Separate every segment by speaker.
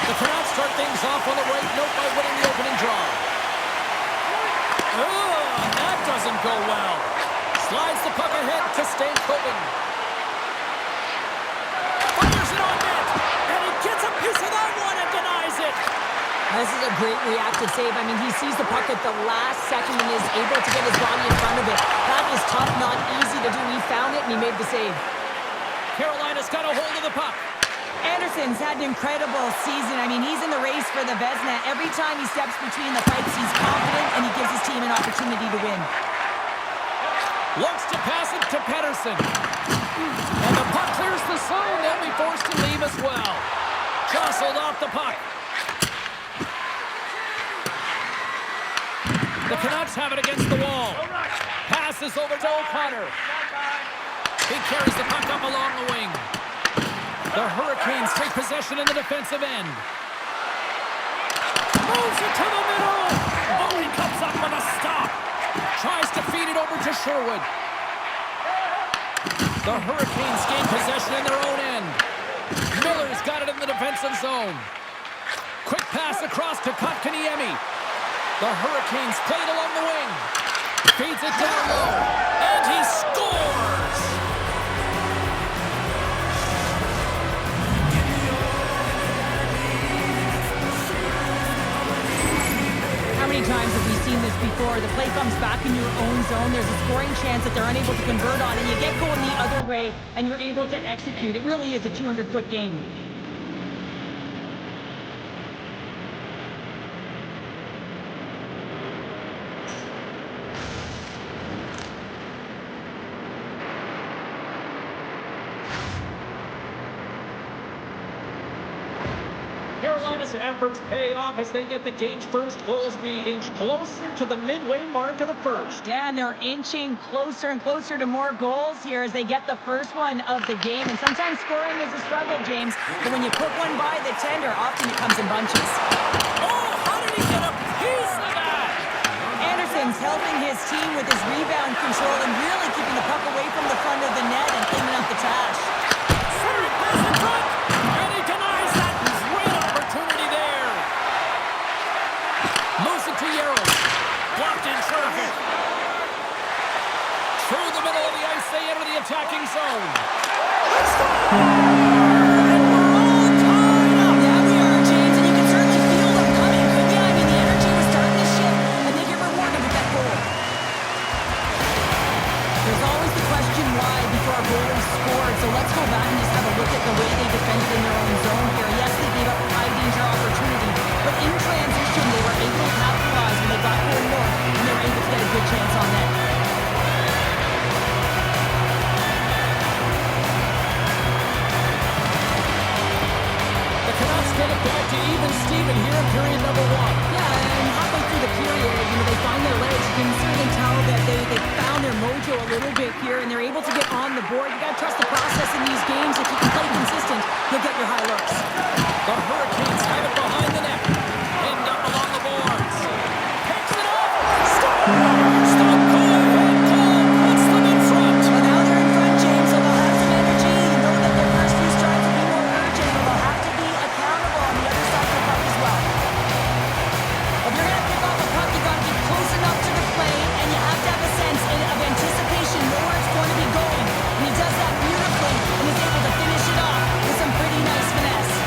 Speaker 1: The Canucks start things off on the right note by winning the opening draw. That doesn't go well. Slides the puck ahead to Stankoven. Fires it on net, and he gets a piece of that one and denies it.
Speaker 2: This is a great reactive save. I mean, he sees the puck at the last second and is able to get his body in front of it. That is tough, not easy to do. He found it, and he made the save.
Speaker 1: Carolina's got a hold of the puck.
Speaker 2: Anderson's had an incredible season. I mean, he's in the race for the Vezina. Every time he steps between the pipes, he's confident, and he gives his team an opportunity to win.
Speaker 1: Looks to pass it to Pettersson. And the puck clears the zone. They'll be forced to leave as well. Jostled off the puck. The Canucks have it against the wall. Passes over to O'Connor. He carries the puck up along the wing. The Hurricanes take possession in the defensive end. Moves it to the middle. Oh, he comes up with a stop. Tries to feed it over to Sherwood. The Hurricanes gain possession in their own end. Miller's got it in the defensive zone. Quick pass across to Kotkaniemi. The Hurricanes play it along the wing. Feeds it down low. And he scores!
Speaker 2: How many times have we seen this before? The play comes back in your own zone. There's a scoring chance that they're unable to convert on, and you get going the other way, and you're able to execute. It really is a 200-foot game.
Speaker 1: Carolina's efforts pay off as they get the game's first goals being inched closer to the midway mark of the first.
Speaker 2: Yeah, and they're inching closer and closer to more goals here as they get the first one of the game. And sometimes scoring is a struggle, James. But when you put one by the tender, often it comes in bunches.
Speaker 1: Oh, how did he get a piece of that?
Speaker 2: Anderson's helping his team with his rebound control and really keeping the puck away from the front of the net and cleaning up the trash.
Speaker 1: Centering pass in front, and he denies that. Great opportunity there. Moves it to Yarrow. Blocked in traffic. Through the middle of the ice, they enter the attacking zone. And we're all tied up.
Speaker 2: Yeah, we are, James, and you can certainly feel them coming, couldn't you? I mean, the energy was starting to shift, and they get rewarded with that goal. There's always the question why before a goal is scored, so let's go back and just have a look at the way they defended in their own zone here. Yes, they gave up a high-danger opportunity, but in transition, they were able to capitalize when they got going north, and they were able to get a good chance on net.
Speaker 1: The Canucks get it back to even Steven here in period number one.
Speaker 2: Yeah, and halfway through the period, they find their legs. You can certainly tell that they found their mojo a little bit here, and they're able to get on the board. You got to trust the process in these games. If you can play consistent, you'll get your high looks.
Speaker 1: The Hurricanes have it behind the net. Pinned up along the boards. Picks it up. Scores! The go-ahead goal puts them in front.
Speaker 2: Well, now they're in front, James, so they'll have some energy. You know that their first few strides will be more urgent, but they'll have to be accountable on the other side of the puck as well. If you're going to pick off a puck, you've got to be close enough to the play, and you have to have a sense of anticipation, know where it's going to be going. And he does that beautifully and is able to finish it off with some pretty nice finesse.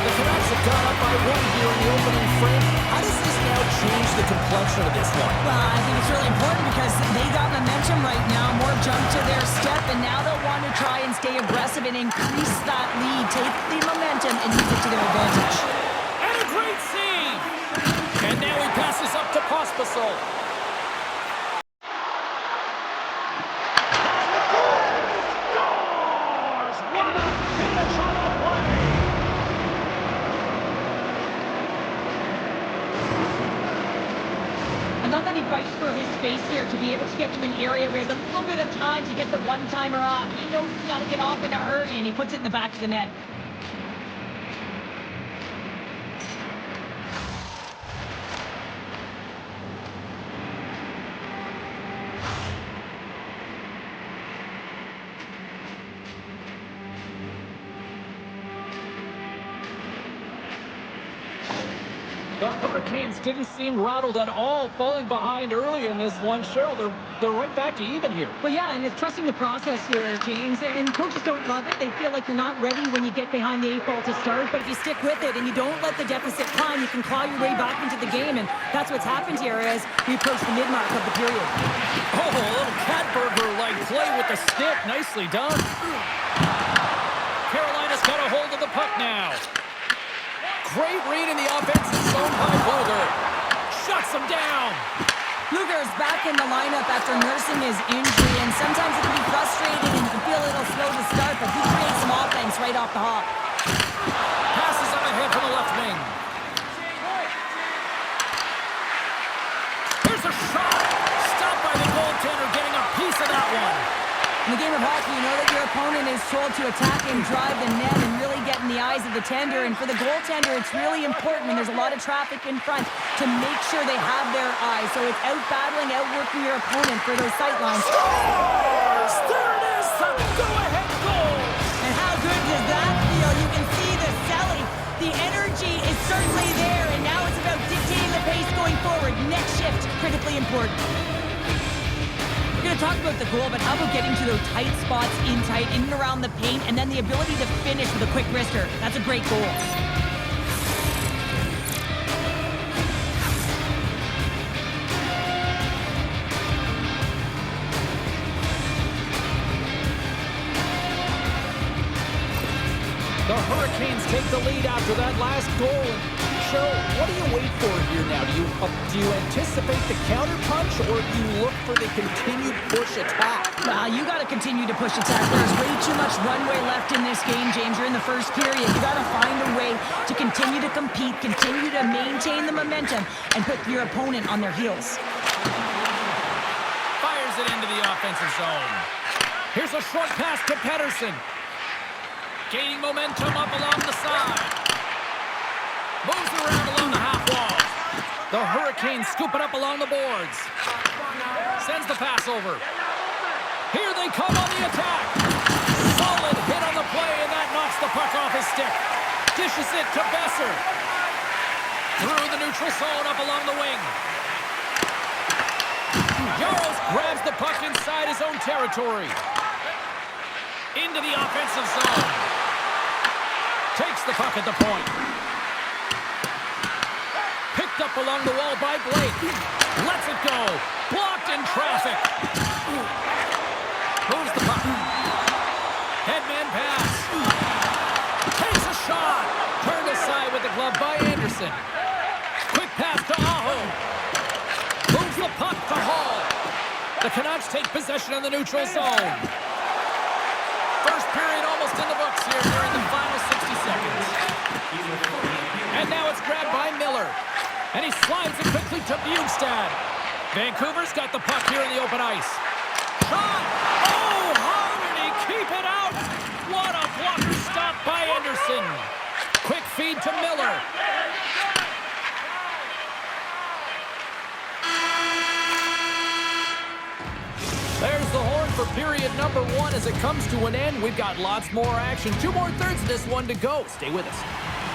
Speaker 1: The Canucks have gone up by one here in the opening frame. How does this now change the complexion of this one?
Speaker 2: Well, I think it's really important because they got momentum right now, more jump to their step, and now they'll want to try and stay aggressive and increase that lead, take the momentum and use it to their advantage.
Speaker 1: And a great save! And now he passes up to Pospisil. Scores! What a finish on the play!
Speaker 2: I love that he fights for his space here to be able to get to an area where he has a little bit of time to get the one-timer off. He knows he's got to get off in a hurry, and he puts it in the back of the net.
Speaker 1: The Hurricanes didn't seem rattled at all, falling behind early in this one. Cheryl, they're right back to even here.
Speaker 2: Well, yeah, and it's trusting the process here, James. And coaches don't love it. They feel like you're not ready when you get behind the 8 ball to start. But if you stick with it and you don't let the deficit climb, you can claw your way back into the game. And that's what's happened here as we approach the mid-mark of the period.
Speaker 1: Oh, a little Catburger-like play with the stick. Nicely done. Carolina's got a hold of the puck now. Great read in the offensive zone by Bluger. Shuts him down.
Speaker 2: Bluger's back in the lineup after nursing his injury, and sometimes it can be frustrating and you can feel a little slow to start, but he creates some offense right off the hop.
Speaker 1: Passes up ahead from the left wing. Here's a shot. Stopped by the goaltender, getting a piece of that one.
Speaker 2: In the game of hockey, you know that your opponent is told to attack and drive the net and really get in the eyes of the tender. And for the goaltender, it's really important when there's a lot of traffic in front to make sure they have their eyes. So it's out-battling, outworking your opponent for those sight lines.
Speaker 1: Scores! There it is! The go-ahead goal!
Speaker 2: And how good does that feel? You can see the selling. The energy is certainly there, and now it's about dictating the pace going forward. Next shift, critically important. We're going to talk about the goal, but how about getting to those tight spots in and around the paint, and then the ability to finish with a quick wrister. That's a great goal.
Speaker 1: The Hurricanes take the lead after that last goal. Cheryl, what do you wait for here now? Do you anticipate the counterpunch, or do you look for the continued push attack?
Speaker 2: You got to continue to push attack. There's way too much runway left in this game, James. You're in the first period. You got to find a way to continue to compete, continue to maintain the momentum, and put your opponent on their heels.
Speaker 1: Fires it into the offensive zone. Here's a short pass to Pettersson. Gaining momentum up along the side. Moves around along the half wall. The Hurricanes scoop it up along the boards. Sends the pass over. Here they come on the attack. Solid hit on the play, and that knocks the puck off his stick. Dishes it to Besser. Through the neutral zone up along the wing. Jaros grabs the puck inside his own territory. Into the offensive zone. Takes the puck at the point. Picked up along the wall by Blake. Lets it go. Blocked in traffic. Moves the puck. Headman pass. Takes a shot. Turned aside with the glove by Anderson. Quick pass to Aho. Moves the puck to Hall. The Canucks take possession in the neutral zone. First period almost in the books here during the final 60 seconds. And now it's grabbed by Miller. And he slides it quickly to Bjugstad. Vancouver's got the puck here in the open ice. Shot! Oh, how did he keep it out? What a blocker stop by Anderson. Quick feed to Miller. There's the horn for period number 1 as it comes to an end. We've got lots more action. 2 more thirds of this one to go. Stay with us.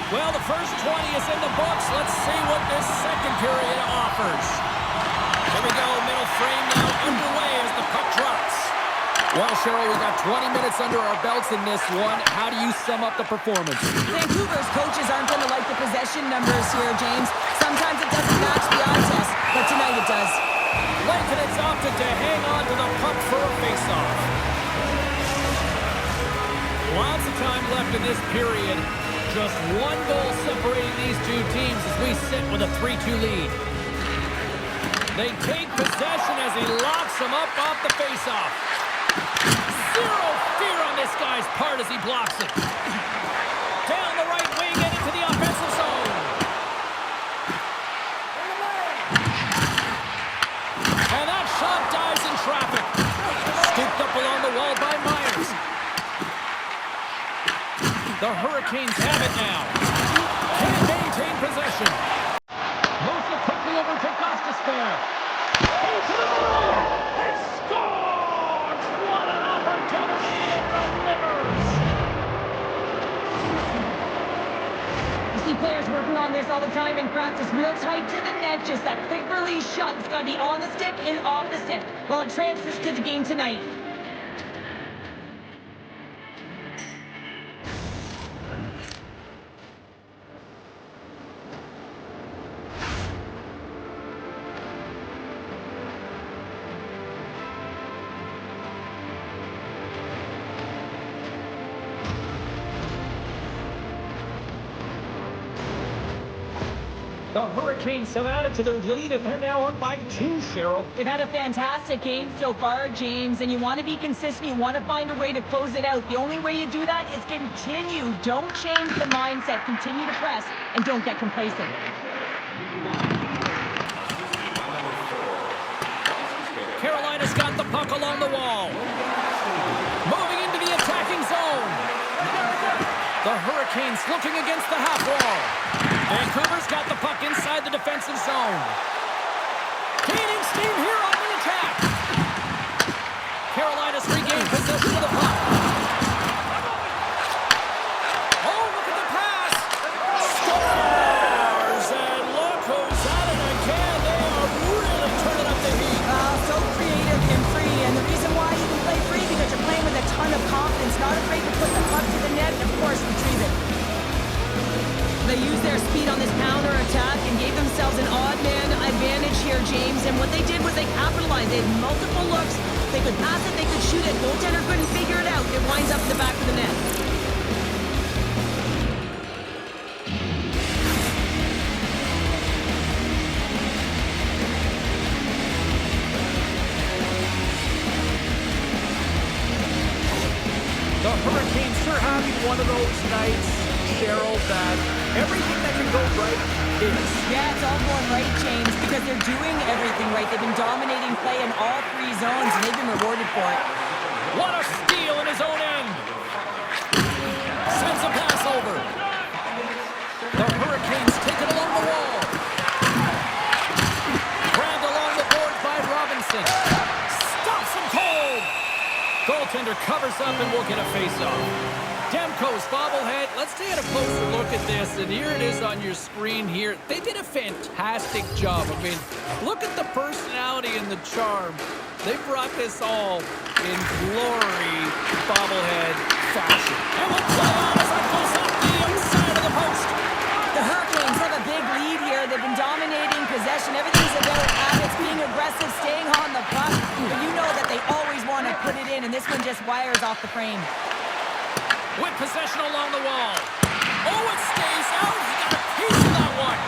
Speaker 1: Well, the first 20 is in the books. Let's see what this second period offers. Here we go. Middle frame now underway as the puck drops. Well, Cheryl, we got 20 minutes under our belts in this one. How do you sum up the performance?
Speaker 2: Vancouver's coaches aren't going to like the possession numbers here, James. Sometimes it doesn't match the eye test, but tonight it does.
Speaker 1: Lincoln has opted to hang on to the puck for a faceoff. Lots of time left in this period. Just one goal separating these two teams as we sit with a 3-2 lead. They take possession as he locks him up off the faceoff. Zero fear on this guy's part as he blocks it. Down the right wing and into the offensive zone. And that shot dies in traffic. Scooped up along the wall by Myers. The Hurricanes have it now. Can't maintain possession. Moves it quickly over to Gostisbehere. Into the middle. He scores! What an opportunity for the Livers!
Speaker 2: see players working on this all the time in practice. Real tight to the net, just that quick release shot. It's got to be on the stick and off the stick. Well, it transfers to the game tonight.
Speaker 1: The Hurricanes have added to their lead, and they're now up by 2, Cheryl.
Speaker 2: They've had a fantastic game so far, James, and you want to be consistent. You want to find a way to close it out. The only way you do that is continue. Don't change the mindset. Continue to press, and don't get complacent.
Speaker 1: Carolina's got the puck along the wall. Moving into the attacking zone. The Hurricanes looking against the half wall. Vancouver's got the puck inside the defensive zone. Gaining steam here on the attack. Carolina's regained possession of the puck. Oh, look at the pass. Scores! And look who's at it again. They are really turning up the heat.
Speaker 2: So creative and free, and the reason why you can play free because you're playing with a ton of confidence, not afraid to put the puck to the net, and of course retrieve it. They used their speed on this counter-attack and gave themselves an odd-man advantage here, James. And what they did was they capitalized. They had multiple looks. They could pass it, they could shoot it. Goaltender couldn't figure it out. It winds up in the back of the net.
Speaker 1: The Hurricanes are having one of those nights, Cheryl, that everything that can go right is.
Speaker 2: Yeah, it's all going right, James, because they're doing everything right. They've been dominating play in all 3 zones, and they've been rewarded for it.
Speaker 1: What a steal in his own end. Sends a pass over. The Hurricanes take it along the wall. Grabbed along the boards by Robinson. Stops him cold. Goaltender covers up and will get a face-off. Demko's bobblehead. Let's take a closer look at this, and here it is on your screen here. They did a fantastic job. I mean, look at the personality and the charm. They brought this all in glory bobblehead fashion. And we'll play on as it goes up the outside of the post.
Speaker 2: The Hurricanes have a big lead here. They've been dominating possession. Everything's about habits, being aggressive, staying on the puck. But you know that they always want to put it in, and this one just wires off the frame.
Speaker 1: With possession along the wall. Oh, it stays out. He got a piece of that one.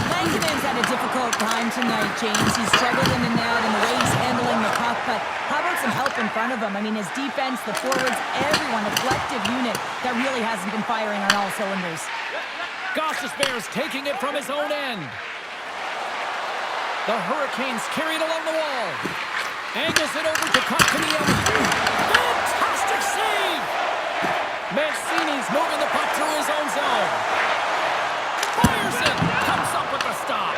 Speaker 2: Langton's had a difficult time tonight, James. He's struggled in the net and the way he's handling the puck, but how about some help in front of him? I mean, his defense, the forwards, everyone, a collective unit that really hasn't been firing on all cylinders.
Speaker 1: Goss's Bears taking it from his own end. The Hurricanes carry it along the wall. Angles it over to Kotkaniemi. Fantastic save! Mancini's moving the puck through his own zone. Fires it. Comes up with the stop.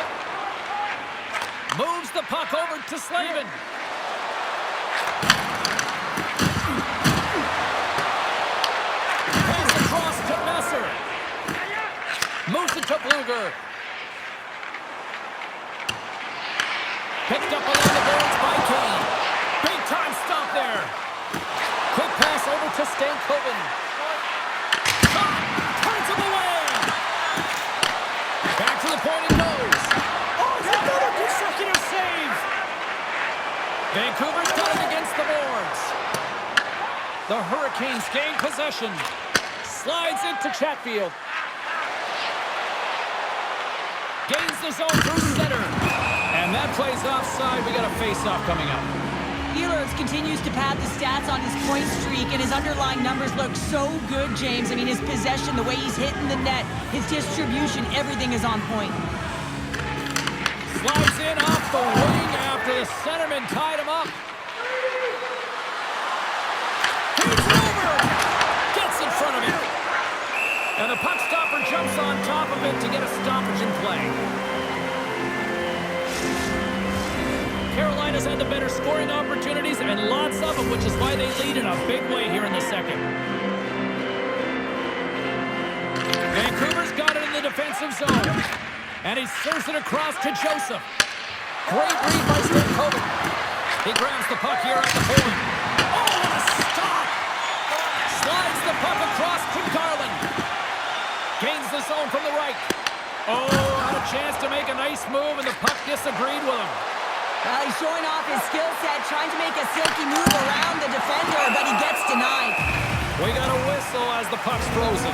Speaker 1: Moves the puck over to Slavin. Pass across to Messer. Moves it to Bluger. Picked up along the boards by Kane. Big time stop there. Quick pass over to Stankoven. Turns him away. Back to the point it goes. Oh, another consecutive save. Vancouver's got it against the boards. The Hurricanes gain possession. Slides into Chatfield. Gains the zone through center. And that plays offside. We got a face-off coming up.
Speaker 2: Ehlers continues to pad the stats on his point streak, and his underlying numbers look so good, James. I mean, his possession, the way he's hitting the net, his distribution, everything is on point.
Speaker 1: Slides in off the wing after the centerman tied him up. He's over. Gets in front of it. And the puck stopper jumps on top of it to get a stoppage in play. Carolina's had the better scoring opportunities and lots of them, which is why they lead in a big way here in the second. Vancouver's got it in the defensive zone. And he serves it across to Joseph. Great read by Stankovic. He grabs the puck here at the point. Oh, what a stop! Slides the puck across to Garland. Gains the zone from the right. Oh, had a chance to make a nice move, and the puck disagreed with him.
Speaker 2: Well, he's showing off his skill set, trying to make a silky move around the defender, but he gets denied.
Speaker 1: We got a whistle as the puck's frozen.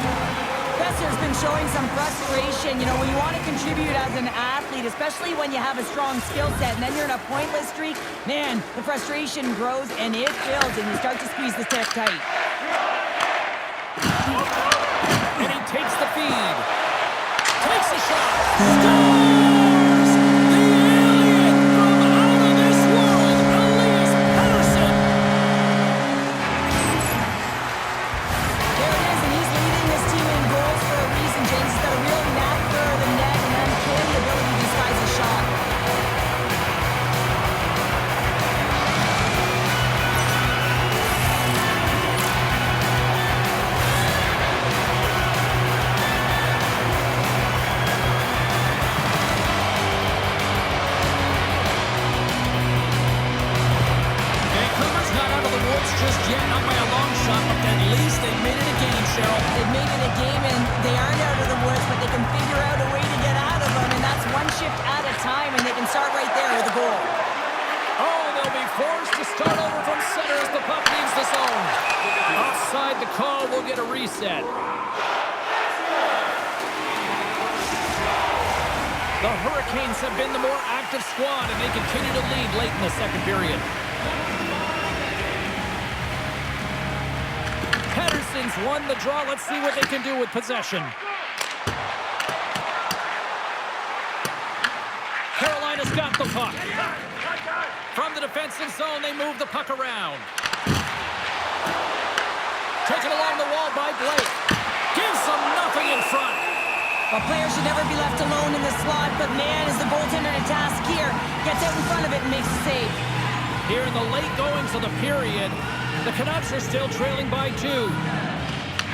Speaker 2: Besser's been showing some frustration. You know, when you want to contribute as an athlete, especially when you have a strong skill set, and then you're in a pointless streak, man, the frustration grows and it builds, and you start to squeeze the stick tight.
Speaker 1: And he takes the feed. Takes a shot. Scores! The alien from out of this world, Elias Pettersson.
Speaker 2: There it is, and he's leading this team in goals for a reason, James. He's got a real knack for the net and uncanny ability to disguise a shot.
Speaker 1: Vancouver's not out of the woods just yet, not by a long shot, but at least they made it a game, Cheryl.
Speaker 2: They've made it a game, and they aren't out of the woods, but they can figure out a way to get out of them, and that's one shift at a time, and they can start right there with a goal.
Speaker 1: Oh, they'll be forced to start over from center as the puck leaves the zone. Offside the call, will get a reset. The Hurricanes have been the more active squad, and they continue to lead late in the second period. Pettersson's won the draw. Let's see what they can do with possession. Carolina's got the puck. From the defensive zone, they move the puck around. Taken along the wall by Blake. Gives them nothing in front.
Speaker 2: A player should never be left alone in the slot, but man, is the goaltender to task here. Gets out in front of it and makes a save.
Speaker 1: Here in the late goings of the period, the Canucks are still trailing by 2.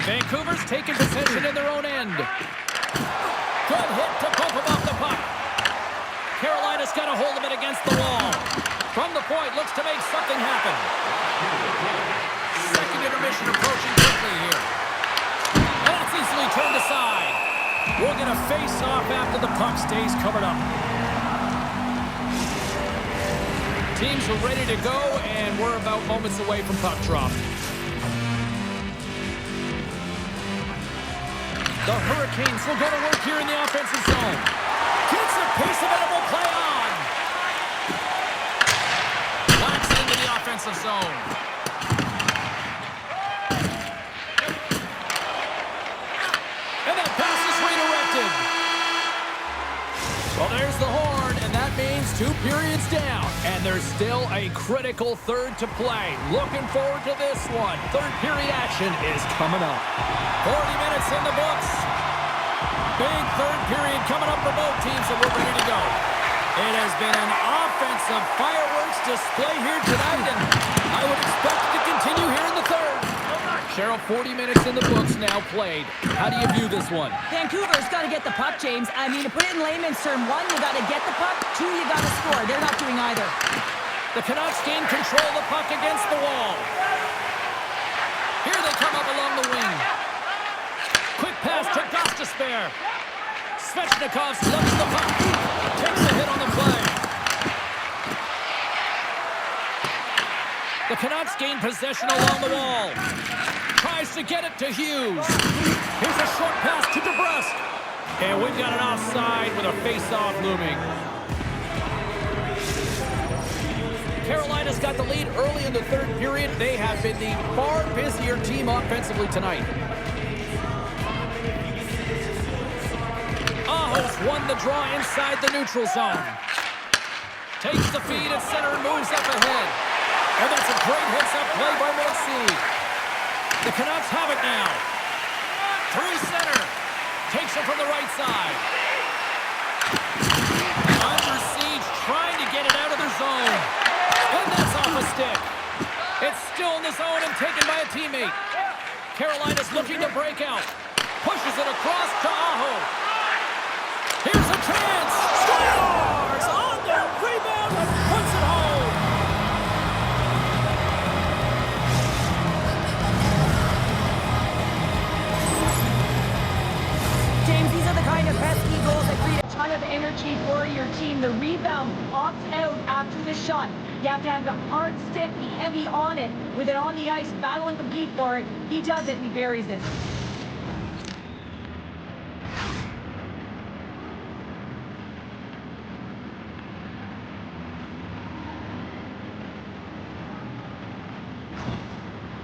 Speaker 1: Vancouver's taking possession in their own end. Good hit to bump him off the puck. Carolina's got a hold of it against the wall. From the point, looks to make something happen. Second intermission approaching quickly here. And it's easily turned aside. We'll get a face-off after the puck stays covered up. Teams are ready to go, and we're about moments away from puck drop. The Hurricanes will go to work here in the offensive zone. Gets a piece of it and will play on. Locks it into the offensive zone. And that pass is redirected. Well, there's the horn, and that means 2 periods down. And there's still a critical third to play. Looking forward to this one. Third period action is coming up. 40 minutes in the books. Big third period coming up for both teams, and we're ready to go. It has been an offensive fireworks display here tonight, and I would expect it to continue here in the third. Cheryl, 40 minutes in the books now played. How do you view this one?
Speaker 2: Vancouver's got to get the puck, James. I mean, to put it in layman's term, 1, you got to get the puck. 2, you got to score. They're not doing either.
Speaker 1: The Canucks gain control of the puck against the wall. Here they come up along the wing. Quick pass to Gostisbehere. Svechnikov slugs the puck. Takes a hit on the play. The Canucks gain possession along the wall. Tries to get it to Hughes. Here's a short pass to DeBrusque. And we've got an offside with a face-off looming. Carolina's got the lead early in the third period. They have been the far busier team offensively tonight. Aho's won the draw inside the neutral zone. Takes the feed at center and moves up ahead. And that's a great hits-up play by Morrissey. The Canucks have it now. Through center. Takes it from the right side. Under siege, trying to get it out of their zone. And that's off a stick. It's still in the zone and taken by a teammate. Carolina's looking to break out. Pushes it across to Aho. chance. Scores! On the rebound and puts it home.
Speaker 2: James, these are the kind of pesky goals that create a ton of energy for your team. The rebound pops out after the shot. You have to have the hard stick, be heavy on it, with it on the ice, battle and compete for it. He does it and he buries it.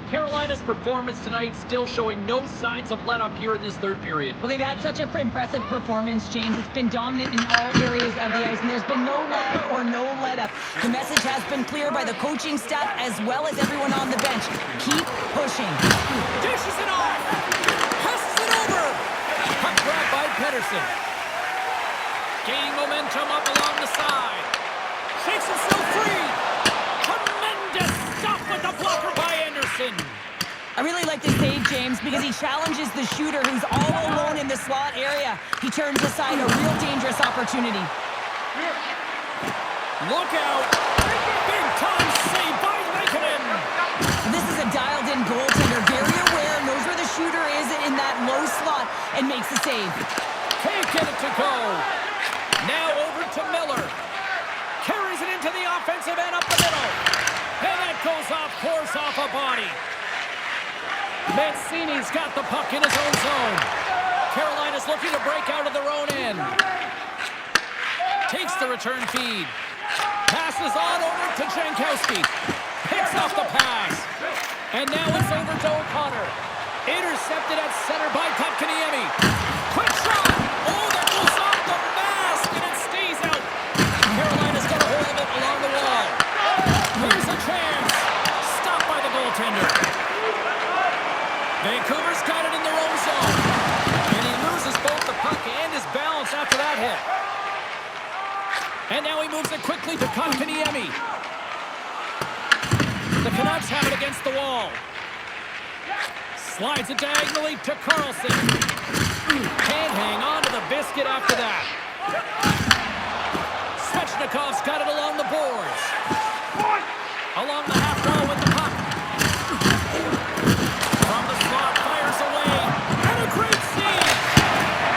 Speaker 1: Carolina's performance tonight still showing no signs of let up here in this third period.
Speaker 2: Well, they've had such an impressive performance, James. It's been dominant in all areas of the ice, and there's been no lag or no let-up. The message has been clear by the coaching staff as well as everyone on the bench. Keep pushing.
Speaker 1: Dishes it off. Passes it over. Puck grab by Pedersen. Gaining momentum up along the side. Shakes himself free. Tremendous stop with the blocker by Anderson.
Speaker 2: I really like this save, James, because he challenges the shooter who's all alone in the slot area. He turns aside a real dangerous opportunity.
Speaker 1: Look out. Big time save by Lankinen.
Speaker 2: This is a dialed-in goaltender, very aware, knows where the shooter is in that low slot, and makes the save.
Speaker 1: Can't get it to go. Now over to Miller. Carries it into the offensive end up the middle. And that goes off course off a body. Mancini's got the puck in his own zone. Carolina's looking to break out of their own end. Takes the return feed. Passes on over to Jankowski. Picks off the pass. And now it's over to O'Connor. Intercepted at center by Kotkaniemi. Quick shot. Oh, that goes off the mask and it stays out. Carolina's got a hold of it along the wall. Here's a chance. Stopped by the goaltender. Vancouver's got it in their own zone. And he loses both the puck and his balance after that hit. And now he moves it quickly to Kotkaniemi. The Canucks have it against the wall. Slides it diagonally to Carlson. Can't hang on to the biscuit after that. Svechnikov's got it along the boards. Along the half wall with the puck. From the slot, fires away. And a great save.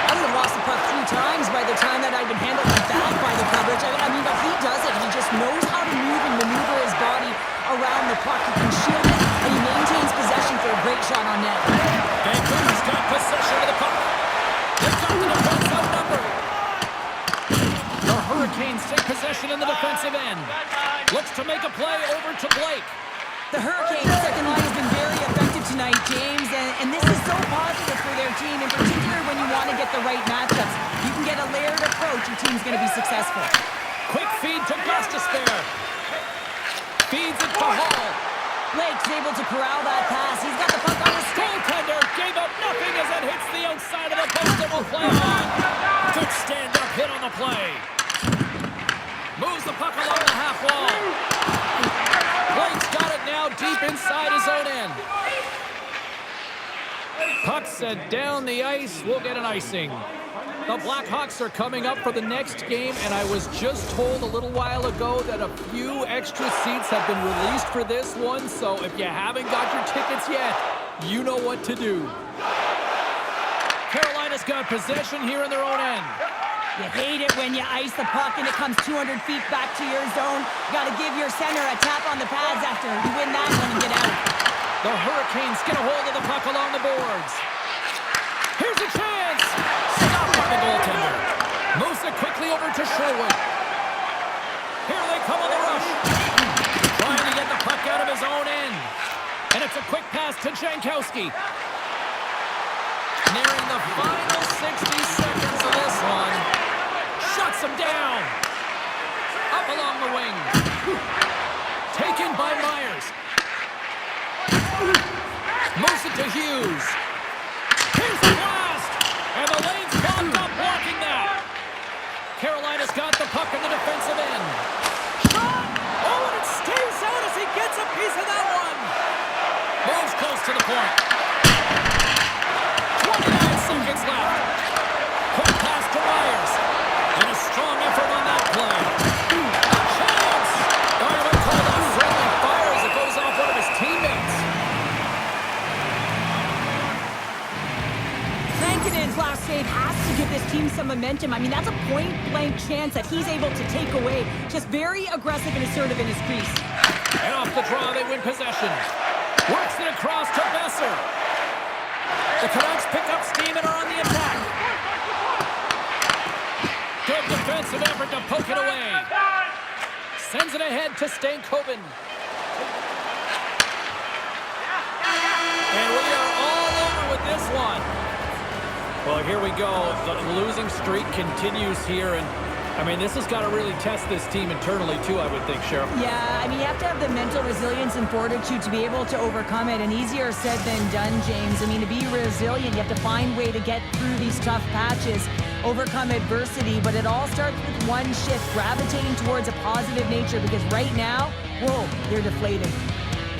Speaker 2: I would have lost the puck 3 times by the time that I'd been handled back by the coverage. I mean, but he does it. He just knows how to move and maneuver his body around the puck. He can shield it, and he maintains possession for a great shot on net.
Speaker 1: Vancouver's got possession of the puck. They've got the defense outnumbered. The Hurricanes take possession in the defensive end. Looks to make a play over to Blake.
Speaker 2: The Hurricanes' second line has been very effective tonight, James, and this is so positive for their team, in particular when you want to get the right matchups. You can get a layered approach, your team's going to be successful.
Speaker 1: Quick feed to Gostisbehere. Feeds it to Hall.
Speaker 2: Blake's able to corral that pass. He's got the puck on his stick.
Speaker 1: Goaltender gave up nothing as it hits the outside of the post and will play on. Good stand-up hit on the play. Moves the puck along the half wall. Blake's got it now deep inside his own end. Puck sent down the ice. We'll get an icing. The Blackhawks are coming up for the next game, and I was just told a little while ago that a few extra seats have been released for this one, so if you haven't got your tickets yet, you know what to do. Carolina's got possession here in their own end.
Speaker 2: You hate it when you ice the puck and it comes 200 feet back to your zone. You got to give your center a tap on the pads after you win that one and get out.
Speaker 1: The Hurricanes get a hold of the puck along the boards. Here's a chance. Stopped by the goaltender. Moves it quickly over to Sherwood. Here they come on the rush. Trying to get the puck out of his own end. And it's a quick pass to Jankowski. Nearing the final 60 seconds of this one. Shuts him down. Up along the wing. Taken by Myers. Moves it to Hughes. Here's the blast. And the lane's blocked up blocking that. Carolina's got the puck in the defensive end. Shot. Oh, and it stays out as he gets a piece of that one. Moves close to the point. 29 seconds left. Quick pass to Myers. And
Speaker 2: last save has to give this team some momentum. I mean, that's a point-blank chance that he's able to take away. Just very aggressive and assertive in his crease.
Speaker 1: And off the draw, they win possession. Works it across to Besser. The Canucks pick up steam and are on the attack. Good defensive effort to poke it away. Sends it ahead to Stankoven. And we are all over with this one. Well, here we go. The losing streak continues here, and I mean, this has got to really test this team internally, too, I would think, Cheryl.
Speaker 2: Yeah, I mean, you have to have the mental resilience and fortitude to be able to overcome it, and easier said than done, James. I mean, to be resilient, you have to find a way to get through these tough patches, overcome adversity, but it all starts with one shift, gravitating towards a positive nature, because right now, whoa, you're deflated.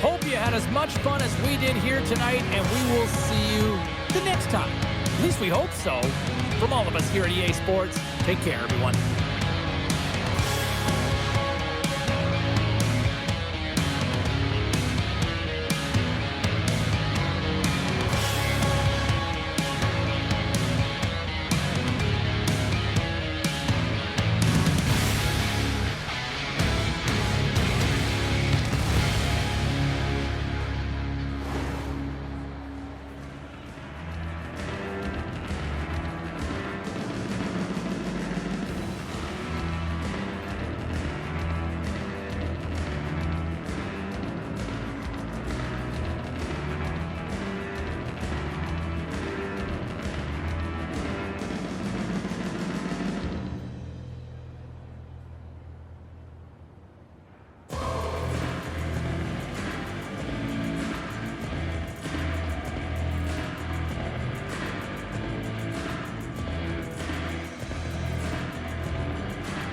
Speaker 1: Hope you had as much fun as we did here tonight, and we will see you the next time. At least we hope so. From all of us here at EA Sports, take care, everyone.